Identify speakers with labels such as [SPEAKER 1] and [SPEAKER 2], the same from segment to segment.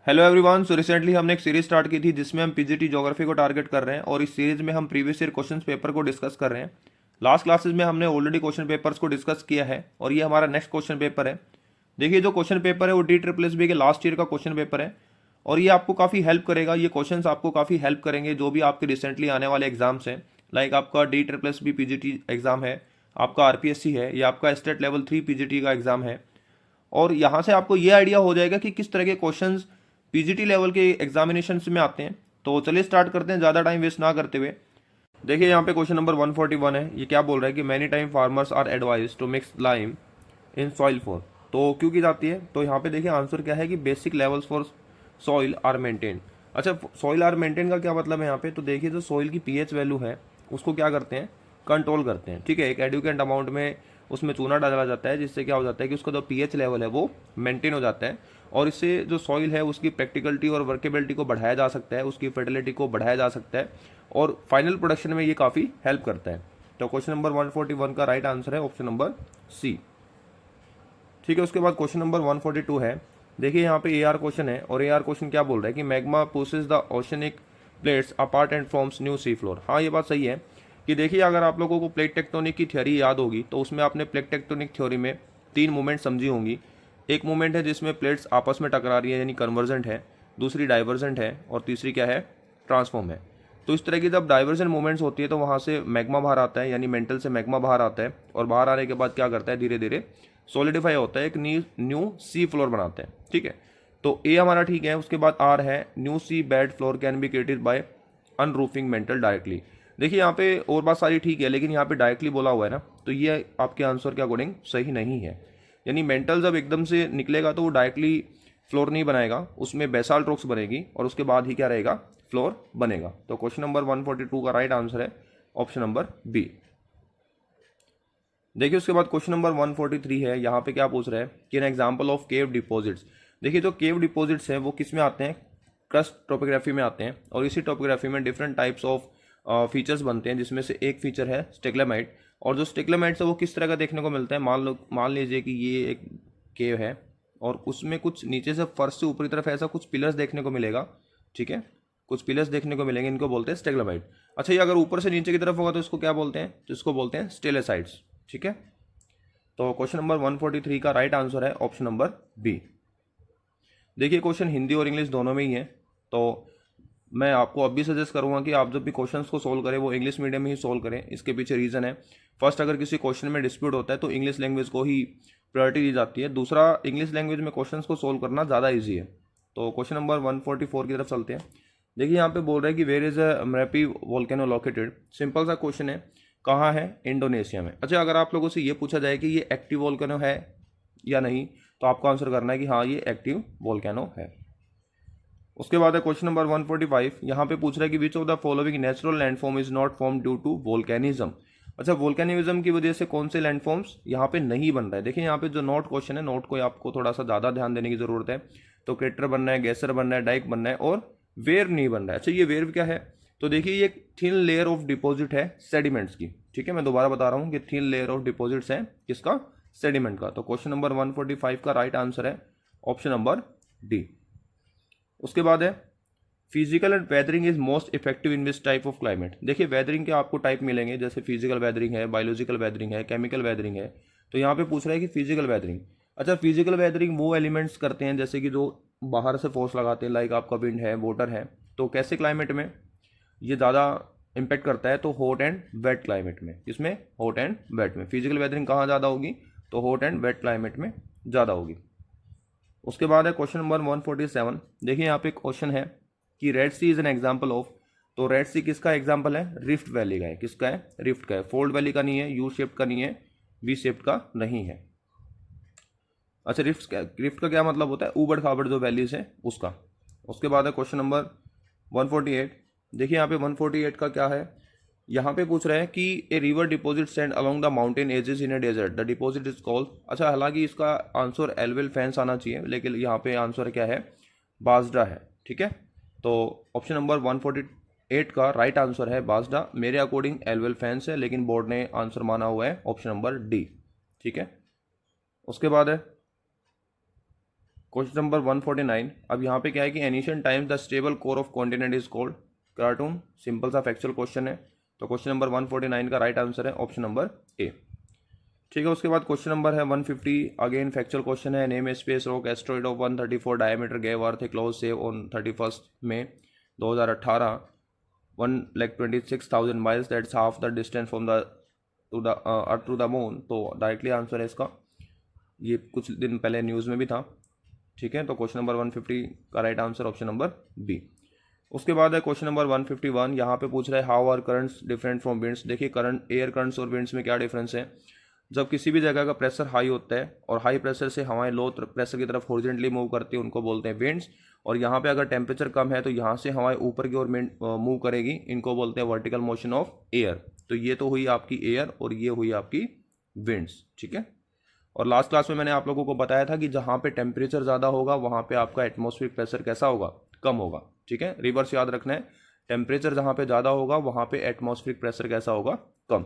[SPEAKER 1] Hello everyone. So recently हमने एक series start की थी जिसमें हम पीजीटी ज्योग्राफी को टारगेट कर रहे हैं और इस सीरीज में हम प्रीवियस ईयर क्वेश्चन पेपर को डिस्कस कर रहे हैं। लास्ट क्लासेस में हमने ऑलरेडी क्वेश्चन पेपर्स को डिस्कस किया है और ये हमारा नेक्स्ट क्वेश्चन पेपर है। देखिए जो क्वेश्चन पेपर है वो DSSB के लास्ट ईयर का क्वेश्चन पेपर है और ये आपको काफ़ी हेल्प करेगा। ये क्वेश्चंस आपको काफ़ी हेल्प करेंगे जो भी आपके रिसेंटली आने वाले एग्जाम्स हैं, लाइक आपका DSSB पीजीटी एग्जाम है, आपका आरपीएससी है या आपका स्टेट लेवल 3 पीजीटी का एग्जाम है। और यहाँ से आपको ये आइडिया हो जाएगा कि किस तरह के क्वेश्चंस पीजीटी लेवल के एग्जामिनेशन में आते हैं। तो चलिए स्टार्ट करते हैं ज़्यादा टाइम वेस्ट ना करते हुए। देखिए यहाँ पे क्वेश्चन नंबर 141 है। ये क्या बोल रहा है कि many time farmers are advise to mix lime in soil for. तो क्यों की जाती है, तो यहाँ पे देखिए आंसर क्या है कि basic levels for soil are maintain. अच्छा, सॉइल आर मेंटेन का क्या मतलब है यहाँ पे, तो देखिए जो सॉइल की पीएच वैल्यू है उसको क्या करते हैं, कंट्रोल करते हैं। ठीक है, एक एडुकेंट अमाउंट में उसमें चूना डाला जाता है जिससे क्या हो जाता है कि उसका जो पीएच लेवल है वो मेंटेन हो जाता है और इससे जो सॉइल है उसकी प्रैक्टिकलिटी और वर्केबिलिटी को बढ़ाया जा सकता है, उसकी फर्टिलिटी को बढ़ाया जा सकता है और फाइनल प्रोडक्शन में ये काफ़ी हेल्प करता है। तो क्वेश्चन नंबर 141 का राइट आंसर है ऑप्शन नंबर सी। ठीक है, उसके बाद क्वेश्चन नंबर 142 है। देखिए यहाँ पे AR क्वेश्चन है और AR क्वेश्चन क्या बोल रहा है कि magma pushes the oceanic plates apart and forms new sea floor. हाँ, ये बात सही है कि देखिए अगर आप लोगों को प्लेट टेक्टोनिक की थ्योरी याद होगी तो उसमें आपने प्लेट टेक्टोनिक थ्योरी में 3 मूवमेंट समझी होंगी। एक मूवमेंट है जिसमें प्लेट्स आपस में टकरा रही है यानी कन्वर्जेंट है, दूसरी डाइवर्जेंट है और तीसरी क्या है, ट्रांसफॉर्म है। तो इस तरह की जब डाइवर्जेंट मूवमेंट्स होती है तो वहाँ से मैग्मा बाहर आता है, यानी मेंटल से मैग्मा बाहर आता है और बाहर आने के बाद क्या करता है, धीरे धीरे सॉलिडिफाई होता है, एक न्यू सी फ्लोर बनाते हैं। ठीक है, तो ए हमारा ठीक है। उसके बाद आर है new sea bed floor can be created by unroofing mantle directly. देखिए यहाँ पे और बात सारी ठीक है लेकिन यहाँ पे डायरेक्टली बोला हुआ है ना, तो ये आपके आंसर के अकॉर्डिंग सही नहीं है। यानी मेंटल जब एकदम से निकलेगा तो वो डायरेक्टली फ्लोर नहीं बनाएगा, उसमें बेसाल्ट रॉक्स बनेगी और उसके बाद ही क्या रहेगा, फ्लोर बनेगा। तो क्वेश्चन नंबर 142 का राइट आंसर है ऑप्शन नंबर बी। देखिए उसके बाद क्वेश्चन नंबर 143 है। यहाँ पे क्या पूछ रहा है कि N example of cave deposits. देखिए जो केव डिपॉजिट्स हैं वो किस में आते हैं, क्रस्ट टोपोग्राफी में आते हैं और इसी टोपोग्राफी में डिफरेंट टाइप्स ऑफ फीचर्स बनते हैं जिसमें से एक फीचर है स्टेग्लेमाइट। और जो स्टेग्लेमाइट है वो किस तरह का देखने को मिलता है, मान लीजिए कि ये एक केव है और उसमें कुछ नीचे से फर्श से ऊपरी तरफ ऐसा कुछ पिलर्स देखने को मिलेगा। ठीक है, कुछ पिलर्स देखने को मिलेंगे, इनको बोलते हैं स्टेग्लेमाइट। अच्छा, ये अगर ऊपर से नीचे की तरफ होगा तो इसको क्या बोलते हैं, तो इसको बोलते हैं स्टेलेसाइट्स। ठीक है, तो क्वेश्चन नंबर 143 का राइट आंसर है ऑप्शन नंबर बी। देखिए क्वेश्चन हिंदी और इंग्लिश दोनों में ही है, तो मैं आपको अब भी सजेस्ट करूंगा कि आप जब भी क्वेश्चंस को सोल्व करें वो इंग्लिश मीडियम में ही सोल्व करें। इसके पीछे रीज़न है, फर्स्ट अगर किसी क्वेश्चन में डिस्प्यूट होता है तो इंग्लिश लैंग्वेज को ही प्रायोरिटी दी जाती है, दूसरा इंग्लिश लैंग्वेज में क्वेश्चंस को सोल्व करना ज़्यादा ईजी है। तो क्वेश्चन नंबर 144 की तरफ चलते हैं। देखिए यहाँ पे बोल रहे हैं कि where is a Marapi volcano located. Simple सा क्वेश्चन है, कहाँ है, इंडोनेशिया में। अच्छा, अगर आप लोगों से ये पूछा जाए कि ये एक्टिव वोल्केनो है या नहीं, तो आपको आंसर करना है कि हाँ ये एक्टिव वोल्केनो है। उसके बाद है क्वेश्चन नंबर 145। यहाँ पे पूछ रहा है कि which of the following natural landform is not form due to volcanism. अच्छा, वोल्केनिज्म की वजह से कौन से लैंडफॉर्म्स यहाँ पे नहीं बन रहा है। देखिए यहाँ पे जो नोट क्वेश्चन है, नोट को आपको थोड़ा सा ज़्यादा ध्यान देने की जरूरत है। तो क्रेटर बनना है, गैसर बनना है, डाइक बनना है और वेव नहीं बन रहा है। अच्छा, ये वेव क्या है, तो देखिए ये थिन लेयर ऑफ डिपॉजिट है सेडिमेंट्स की। ठीक है, मैं दोबारा बता रहा हूँ कि थिन लेयर ऑफ डिपॉजिट्स है किसका, सेडिमेंट का। तो क्वेश्चन नंबर 145 का राइट आंसर है ऑप्शन नंबर डी। उसके बाद है physical and weathering is most effective in this type of climate. देखिए वेदरिंग के आपको टाइप मिलेंगे, जैसे फिजिकल वेदरिंग है, बायोलॉजिकल वेदरिंग है, केमिकल वेदरिंग है। तो यहाँ पे पूछ रहा है कि फिजिकल वेदरिंग। अच्छा, फिजिकल वेदरिंग वो एलिमेंट्स करते हैं जैसे कि जो बाहर से फोर्स लगाते हैं, लाइक आपका विंड है, वाटर है। तो कैसे क्लाइमेट में ये ज़्यादा इम्पेक्ट करता है, तो हॉट एंड वेट क्लाइमेट में। इसमें हॉट एंड वेट में फिजिकल वेदरिंग कहाँ ज़्यादा होगी, तो हॉट एंड वेट क्लाइमेट में ज़्यादा होगी। उसके बाद है क्वेश्चन नंबर 147। देखिए यहाँ पे क्वेश्चन है कि Red Sea is an example of. तो रेड सी किसका एग्जाम्पल है, रिफ्ट वैली का है। किसका है, रिफ्ट का है, फोल्ड वैली का नहीं है, यू शेप्ड का नहीं है, वी शेप्ड का नहीं है। अच्छा, रिफ्ट का क्या मतलब होता है, ऊबड़ खाबड़ जो वैलीज है उसका। उसके बाद है क्वेश्चन नंबर 148। देखिए यहाँ पे 148 का क्या है, यहाँ पे पूछ रहे हैं कि a river deposit sand along the mountain edges in a desert, the deposit is called. अच्छा, हालांकि इसका आंसर एलवेल फैंस आना चाहिए लेकिन यहाँ पे आंसर क्या है, बाजडा है। ठीक है, तो ऑप्शन नंबर 148 का राइट आंसर है बाजडा। मेरे अकॉर्डिंग एलवेल फैंस है लेकिन बोर्ड ने आंसर माना हुआ है ऑप्शन नंबर डी। ठीक है, उसके बाद है क्वेश्चन नंबर 149, अब यहाँ पे क्या है कि ancient times the stable core of continent is called craton. Simple सा फैक्चुअल क्वेश्चन है। तो क्वेश्चन नंबर 149 का राइट आंसर है ऑप्शन नंबर ए। ठीक है, उसके बाद क्वेश्चन नंबर है 150, अगेन फैक्चुअल क्वेश्चन है। Name a space rock asteroid of 134 diameter gave earth a close shave on 31 May 2018 1,26,000 miles, that's half the distance from the to the earth to the moon. तो directly answer है इसका, ये कुछ दिन पहले news में भी था। ठीक है, तो क्वेश्चन नंबर 150 का right answer option number b. उसके बाद है क्वेश्चन नंबर 151, यहाँ पे पूछ रहा है how are currents different from winds. देखिए करंट, एयर करंट्स और विंड्स में क्या डिफरेंस है। जब किसी भी जगह का प्रेशर हाई होता है और हाई प्रेशर से हवाएं लो प्रेशर की तरफ हॉरिजॉन्टली मूव करती है, उनको बोलते हैं विंड्स। और यहाँ पे अगर टेम्परेचर कम है तो यहाँ से हवाएं ऊपर की ओर मूव करेगी, इनको बोलते हैं वर्टिकल मोशन ऑफ एयर। तो ये तो हुई आपकी एयर और ये हुई आपकी विंड्स। ठीक है, और लास्ट क्लास में मैंने आप लोगों को बताया था कि जहाँ पे टेम्परेचर ज़्यादा होगा वहाँ पे आपका एटमॉस्फेरिक प्रेशर कैसा होगा, कम होगा। ठीक है, रिवर्स याद रखना है, टेम्परेचर जहाँ पे ज़्यादा होगा वहाँ पे एटमॉस्फेरिक प्रेशर कैसा होगा, कम।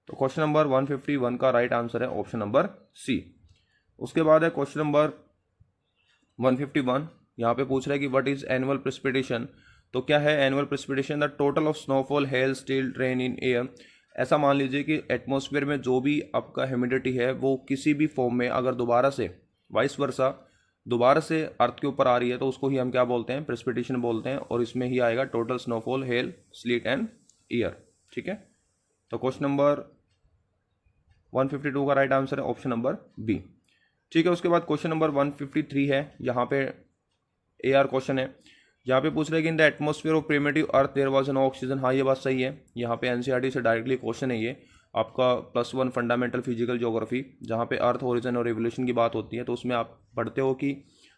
[SPEAKER 1] तो क्वेश्चन नंबर 151 का राइट आंसर है ऑप्शन नंबर सी। उसके बाद है क्वेश्चन नंबर 151, यहाँ पे पूछ रहा है कि व्हाट इज एनुअल प्रेसिपिटेशन। तो क्या है annual precipitation, the total of snowfall hello still rain in air. ऐसा मान लीजिए कि एटमॉस्फेयर में जो भी आपका ह्यूमिडिटी है वो किसी भी फॉर्म में अगर दोबारा से वाइस वर्सा दोबारा से अर्थ के ऊपर आ रही है तो उसको ही हम क्या बोलते हैं, प्रेसिपिटेशन बोलते हैं। और इसमें ही आएगा total snowfall hello slit and year. ठीक है, तो क्वेश्चन नंबर 152 का राइट आंसर है ऑप्शन नंबर बी। ठीक है, उसके बाद क्वेश्चन नंबर 153 है, यहाँ पे AR क्वेश्चन है। यहाँ पे पूछ रहे हैं कि in the atmosphere of primitive earth there was no oxygen. हाँ ये बात सही है, यहाँ पे NCERT से डायरेक्टली क्वेश्चन है ये आपका +1 फंडामेंटल फिजिकल ज्योग्राफी, जहाँ पे अर्थ ओरिजिन और रिवोल्यूशन की बात होती है। तो उसमें आप पढ़ते हो कि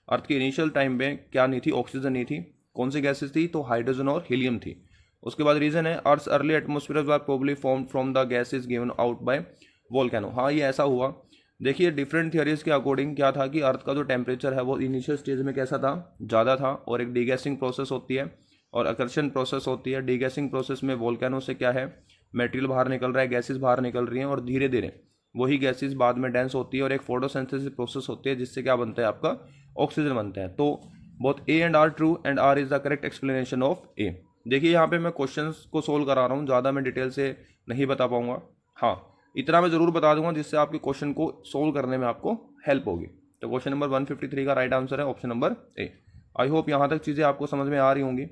[SPEAKER 1] अर्थ के इनिशियल टाइम में क्या नहीं थी, ऑक्सीजन नहीं थी। कौन सी गैसेज थी, तो हाइड्रोजन और हीलियम थी। उसके बाद रीजन है earth early atmosphere were probably formed from the gases given out by volcano. हाँ ये ऐसा हुआ। देखिए डिफरेंट थियरीज के अकॉर्डिंग क्या था कि अर्थ का जो टेम्परेचर है वो इनिशियल स्टेज में कैसा था, ज़्यादा था। और एक डीगैसिंग प्रोसेस होती है और अकर्षण प्रोसेस होती है। डीगैसिंग प्रोसेस में वोल्केनो से क्या है, मटेरियल बाहर निकल रहा है, गैसेस बाहर निकल रही हैं और धीरे धीरे वही गैसेस बाद में डेंस होती है और एक फोटोसिंथेसिस प्रोसेस होती है जिससे क्या बनता है, आपका ऑक्सीजन बनता है। तो both A and R true and R is the correct explanation of A. देखिए यहाँ पे मैं क्वेश्चंस को सोल्व करा रहा हूँ, ज़्यादा मैं डिटेल से नहीं बता पाऊंगा। हाँ इतना मैं ज़रूर बता दूंगा जिससे आपके क्वेश्चन को सोल्व करने में आपको हेल्प होगी। तो क्वेश्चन नंबर 153 का राइट आंसर है option number A. I hope यहाँ तक चीज़ें आपको समझ में आ रही होंगी।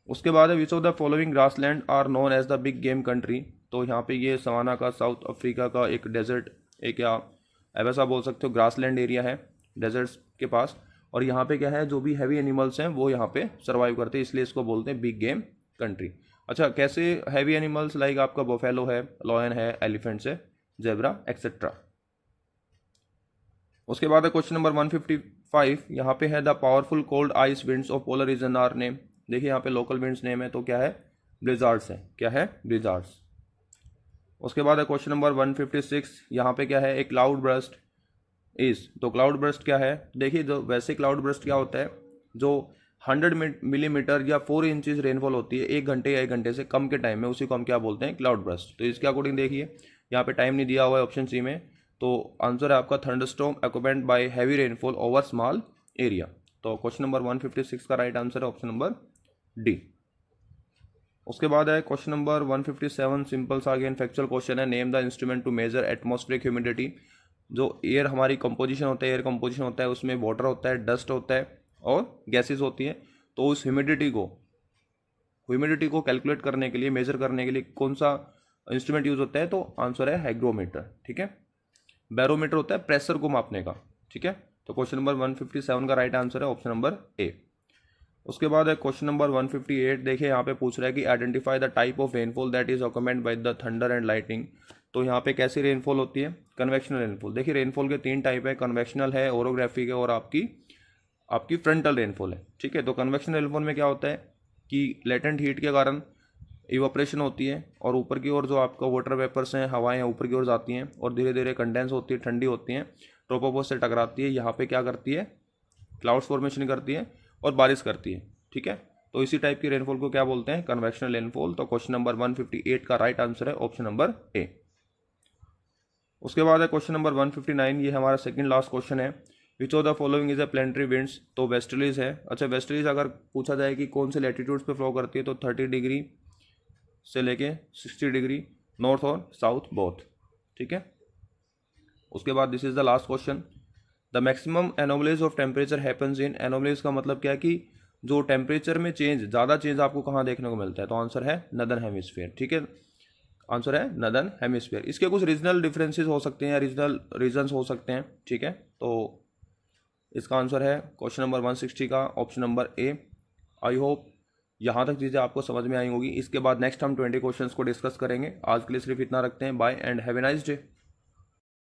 [SPEAKER 1] उसके बाद है which of the following grassland are known as the big game country. तो यहाँ पे ये सवाना का, साउथ अफ्रीका का एक डेजर्ट, एक या ऐसा बोल सकते हो ग्रासलैंड एरिया है डेजर्ट्स के पास। और यहाँ पे क्या है, जो भी हैवी एनिमल्स हैं वो यहाँ पे सर्वाइव करते हैं, इसलिए इसको बोलते हैं बिग गेम कंट्री। अच्छा कैसे हैवी एनिमल्स, लाइक आपका बोफेलो है, लॉयन है, एलिफेंट्स है, जेब्रा एक्सेट्रा। उसके बाद है क्वेश्चन नंबर 155, यहाँ पे है the powerful cold ice winds of polar region are name. देखिए यहाँ पे लोकल विंड्स नेम है, तो क्या है, ब्लिजार्ड्स है। क्या है, ब्लिजार्ड्स। उसके बाद है क्वेश्चन नंबर 156, यहाँ पे क्या है, एक क्लाउड बर्स्ट इज। तो क्लाउड बर्स्ट क्या है, देखिए जो वैसे क्लाउड बर्स्ट क्या होता है, जो 100 मिलीमीटर या 4 इंचेस रेनफॉल होती है 1 घंटे या 1 घंटे से कम के टाइम में, उसी को हम क्या बोलते हैं, क्लाउड बर्स्ट। तो इसके अकॉर्डिंग देखिए यहाँ पे टाइम नहीं दिया हुआ है ऑप्शन सी में, तो आंसर है आपका thunderstorm accompanied by heavy rainfall over small area. तो क्वेश्चन नंबर 156 का राइट आंसर है ऑप्शन नंबर डी। उसके बाद है क्वेश्चन नंबर 157, सिंपल सा अगेन फैक्चुअल क्वेश्चन है। Name the instrument to measure atmospheric humidity. जो एयर हमारी कंपोजिशन होता है, एयर कंपोजिशन होता है, उसमें वाटर होता है, डस्ट होता है और गैसेस होती हैं। तो उस ह्यूमिडिटी को कैलकुलेट करने के लिए, मेजर करने के लिए कौन सा इंस्ट्रूमेंट यूज होता है, तो आंसर है हाइग्रोमीटर। ठीक है, बैरोमीटर होता है प्रेशर को मापने का। ठीक है, तो क्वेश्चन नंबर 157 का राइट आंसर है ऑप्शन नंबर ए। उसके बाद है क्वेश्चन नंबर 158, देखिए यहाँ पे पूछ रहा है कि identify the type of rainfall that is accompanied by the thunder and lightning. तो यहाँ पे कैसी रेनफॉल होती है, कन्वेक्शनल रेनफॉल। देखिए रेनफॉल के 3 टाइप है, कन्वेक्शनल है, ओरोग्राफिक है और आपकी फ्रंटल रेनफॉल है। ठीक है, तो कन्वेक्शनल रेनफॉल में क्या होता है कि लेटेंट हीट के कारण इवापोरेशन होती है और ऊपर की ओर जो आपका वाटर वेपर्स हैं, हवाएं ऊपर की ओर जाती हैं और धीरे धीरे कंडेंस होती है, ठंडी होती हैं, ट्रोपोस्फेयर से टकराती है, यहाँ पे क्या करती है, क्लाउड्स फॉर्मेशन करती है और बारिश करती है। ठीक है, तो इसी टाइप की रेनफॉल को क्या बोलते हैं, कन्वेक्शनल रेनफॉल। तो क्वेश्चन नंबर 158 का राइट आंसर है ऑप्शन नंबर ए। उसके बाद है क्वेश्चन नंबर 159, ये हमारा सेकंड लास्ट क्वेश्चन है। Which of the following is a planetary winds, तो वेस्टर्लीज है। अच्छा वेस्टर्लीज अगर पूछा जाए कि कौन से लैटिट्यूड्स पे फ्लो करती है तो 30 डिग्री से लेके 60 डिग्री नॉर्थ और साउथ बोथ, ठीक है। उसके बाद this is the last question, the maximum anomalies of temperature happens in, anomalies का मतलब क्या है कि जो टेम्परेचर में चेंज, ज़्यादा चेंज आपको कहाँ देखने को मिलता है, तो आंसर है नदर्न हेमिस्फीयर, ठीक है, आंसर है नदर्न हेमिस्फीयर। इसके कुछ रीजनल डिफरेंसेस हो सकते हैं या रीजनल रीजन्स हो सकते हैं, ठीक है। तो इसका आंसर है क्वेश्चन नंबर 160 का option number A. I hope यहाँ तक चीज़ें आपको समझ में आई होगी। इसके बाद नेक्स्ट हम 20 क्वेश्चंस को डिस्कस करेंगे। आज के लिए सिर्फ इतना रखते हैं। Bye and have a nice day.